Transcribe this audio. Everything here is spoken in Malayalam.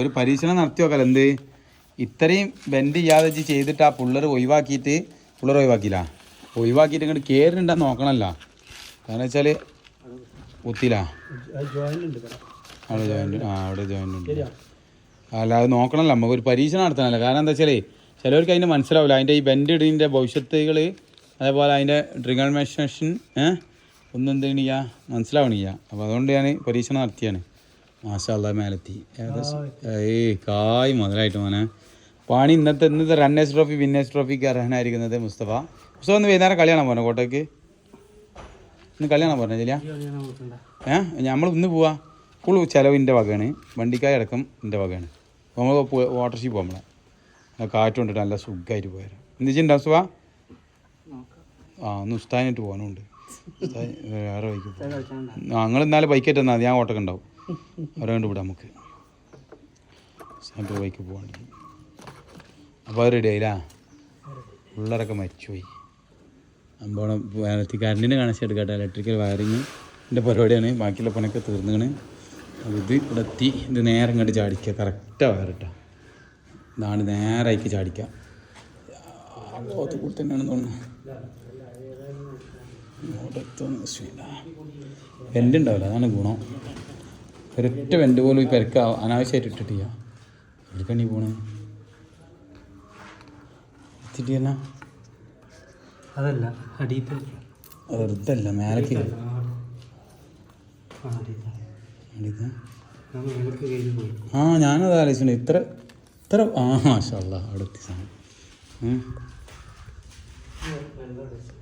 ഒരു പരീക്ഷണം നടത്തി നോക്കാം. എന്ത് ഇത്രയും ബെൻഡ് ചെയ്യാതെ ചെയ്തിട്ട് ആ പുള്ളർ ഒഴിവാക്കിയില്ല, ഒഴിവാക്കിയിട്ട് ഇങ്ങോട്ട് കയറുന്നുണ്ടെന്ന് നോക്കണമല്ലോ. കാരണം വെച്ചാൽ കുത്തില്ല, അവിടെ ജോയിൻ്റ് ഉണ്ട്. അല്ല അത് നോക്കണമല്ലോ, നമുക്ക് ഒരു പരീക്ഷണം നടത്തണമല്ലോ. കാരണം എന്താ വെച്ചാൽ ചിലവർക്ക് അതിൻ്റെ മനസ്സിലാവില്ല, അതിൻ്റെ ഈ ബെൻഡ് ഇടിൻ്റെ ഭവിഷ്യത്തുകൾ, അതേപോലെ അതിൻ്റെ ട്രിഗർമെൻറ്റേഷൻ ഒന്നും എന്ത് ചെയ്യണില്ല, മനസ്സിലാവണില്ല. അപ്പോൾ അതുകൊണ്ട് ഞാൻ പരീക്ഷണം നടത്തിയാണ്. മാഷാ അല്ലാഹ് മേലെത്തി ഏകദേശം. കായ് മുതലായിട്ട് മോനെ പണി. ഇന്നത്തെ റണ്ണേഴ്സ് ട്രോഫി വിന്നേഴ്സ് ട്രോഫിക്ക് അർഹനായിരിക്കുന്നത് മുസ്തഫ. ഒന്ന് വൈകുന്നേരം കളിയാണോ പോരണേ കോട്ടയ്ക്ക്? ഇന്ന് കളിയാണോ പറഞ്ഞത് ചെല്ലിയ? നമ്മൾ ഇന്ന് പോവാ. ഫുൾ ചിലവ് എൻ്റെ വകയാണ്, വണ്ടിക്കായ അടക്കം എൻ്റെ വകയാണ്. അപ്പോൾ നമ്മൾ വാട്ടർഷിപ്പ് പോകുമ്പോൾ കാറ്റ് കൊണ്ടിട്ട് നല്ല സുഖമായിട്ട് പോയാൽ എന്ത് വെച്ചിട്ടുണ്ടാവും സുഖ. ഒന്ന് ഉസ്താനായിട്ട് പോകാനുണ്ട്. വേറെ ബൈക്ക് പോകും. നിങ്ങൾ ഇന്നാലും ബൈക്കായിട്ട് തന്നാൽ ഞാൻ ഓട്ടൊക്കെ ഉണ്ടാവും. അവരെ കണ്ട് വിടാം നമുക്ക്. ബൈക്ക് പോകാണ്ട് അപ്പോൾ അത് റെഡി ആയില്ല. പിള്ളേരൊക്കെ മരിച്ചുപോയി. അമ്പോണം കറണ്ടിന് കണക്ഷൻ എടുക്കട്ടെ. ഇലക്ട്രിക്കൽ വയറിങ്ങിൻ്റെ പരിപാടിയാണ്. ബാക്കിയുള്ള പണിയൊക്കെ തീർന്നാണ്. ഇത് ഇവിടെ എത്തി. ഇത് നേരെ ഇങ്ങോട്ട് ചാടിക്കുക. കറക്റ്റാണ് വയറിട്ട. ഇതാണ് നേരായിക്ക് ചാടിക്കുക. കൂടി തന്നെയാണെന്ന് തോന്നുന്നു. വെൻ്റ് ഉണ്ടാവില്ല, അതാണ് ഗുണം. ഒരൊറ്റ വെൻ്റ് പോലും ഈ പെരക്ക അനാവശ്യമായിട്ട് ഇട്ടിട്ടില്ല. എവിടേക്കാണ് ഈ പോണേ? എത്തിയിട്ടല്ല, അതല്ല വെറുതല്ല മേലേക്ക്. ഞാനത് ആലോചിച്ചിട്ടുണ്ട്. ഇത്ര മാഷാ അല്ലാഹ് അവിടെ എത്തി സാധനം.